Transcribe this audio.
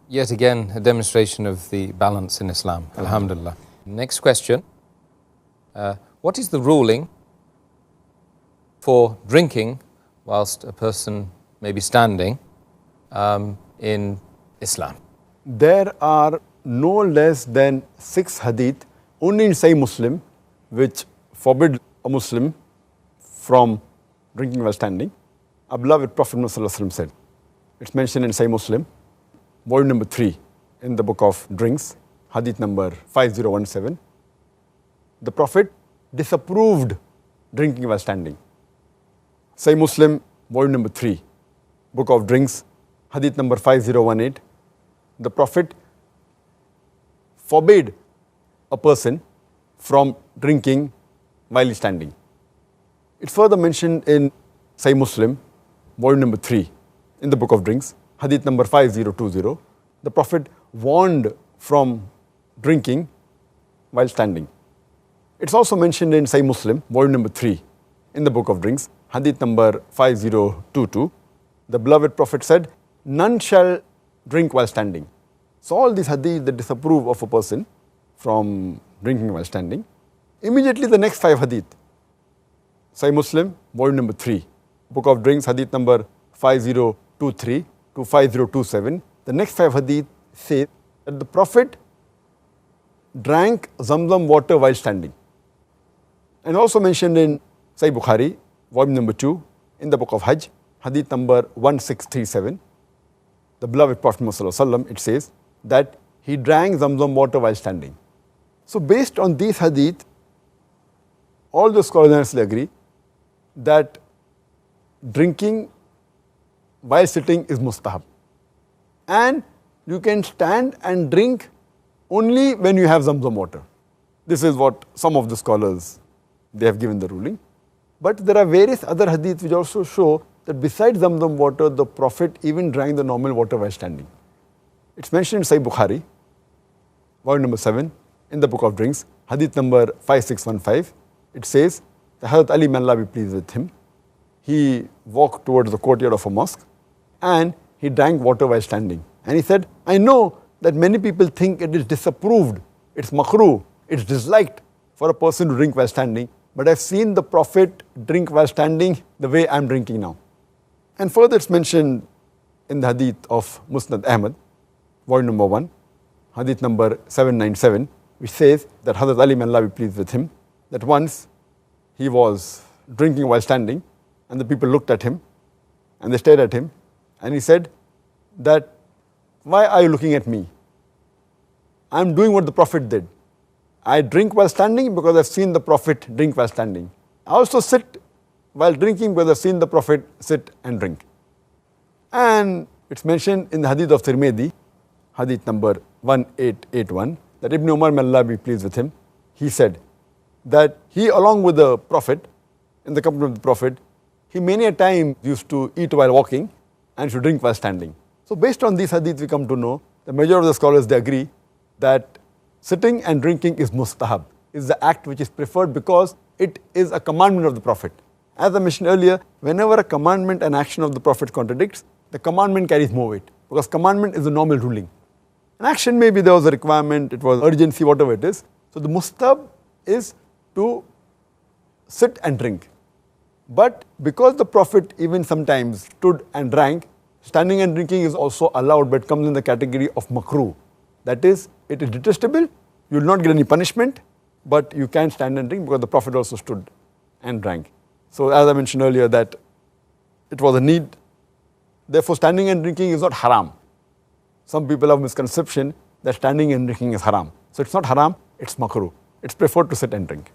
Yet again, a demonstration of the balance in Islam. Alhamdulillah. Next question. What is the ruling for drinking whilst a person may be standing in Islam? There are no less than 6 hadith only in Sahih Muslim which forbid a Muslim from drinking while standing. Our beloved Prophet Muhammad said, it's mentioned in Sahih Muslim, volume number 3 in the book of drinks, hadith number 5017. The Prophet disapproved drinking while standing. Sahih Muslim, volume number 3, book of drinks, hadith number 5018. The Prophet forbade a person from drinking while standing. It's further mentioned in Sahih Muslim, volume number 3, in the book of drinks, hadith number 5020. The Prophet warned from drinking while standing. It's also mentioned in Sahih Muslim, volume number 3, in the book of drinks, hadith number 5022. The beloved Prophet said, none shall drink while standing. So all these hadith that disapprove of a person from drinking while standing. Immediately the next 5 hadith, Sahih Muslim, volume number 3, book of drinks, hadith number 5023 to 5027. The next 5 hadith say that the Prophet drank Zamzam water while standing. And also mentioned in Sahih Bukhari, volume number 2, in the book of Hajj, hadith number 1637. The beloved Prophet Muhammad, it says that he drank Zamzam water while standing. So based on these hadith, all the scholars agree that drinking while sitting is mustahab. And you can stand and drink only when you have Zamzam water. This is what some of the scholars, they have given the ruling. But there are various other hadiths which also show that besides Zamzam water, the Prophet even drank the normal water while standing. It's mentioned in Sahih Bukhari, volume number 7, in the book of drinks, hadith number 5615. It says that Hazrat Ali, may Allah be pleased with him, he walked towards the courtyard of a mosque and he drank water while standing. And he said, I know that many people think it is disapproved, it's makruh, it's disliked for a person to drink while standing, but I've seen the Prophet drink while standing the way I'm drinking now. And further it's mentioned in the hadith of Musnad Ahmad, volume number 1, hadith number 797, which says that Hazrat Ali, may Allah be pleased with him, that once he was drinking while standing and the people looked at him and they stared at him and he said that, why are you looking at me? I'm doing what the Prophet did. I drink while standing because I've seen the Prophet drink while standing. I also sit while drinking because I've seen the Prophet sit and drink. And it's mentioned in the hadith of Tirmidhi, hadith number 1881, that Ibn Umar, may Allah be pleased with him, he said that he, along with the Prophet, in the company of the Prophet, he many a time used to eat while walking and should drink while standing. So based on these hadith, we come to know, the majority of the scholars, they agree that sitting and drinking is mustahab, is the act which is preferred because it is a commandment of the Prophet. As I mentioned earlier, whenever a commandment and action of the Prophet contradicts, the commandment carries more weight because commandment is the normal ruling. An action, maybe there was a requirement, it was urgency, whatever it is. So the mustahab is to sit and drink. But because the Prophet even sometimes stood and drank, standing and drinking is also allowed, but comes in the category of makruh. That is, it is detestable, you will not get any punishment, but you can stand and drink because the Prophet also stood and drank. So as I mentioned earlier that it was a need, therefore standing and drinking is not haram. Some people have misconception that standing and drinking is haram. So it's not haram, it's makruh. It's preferred to sit and drink.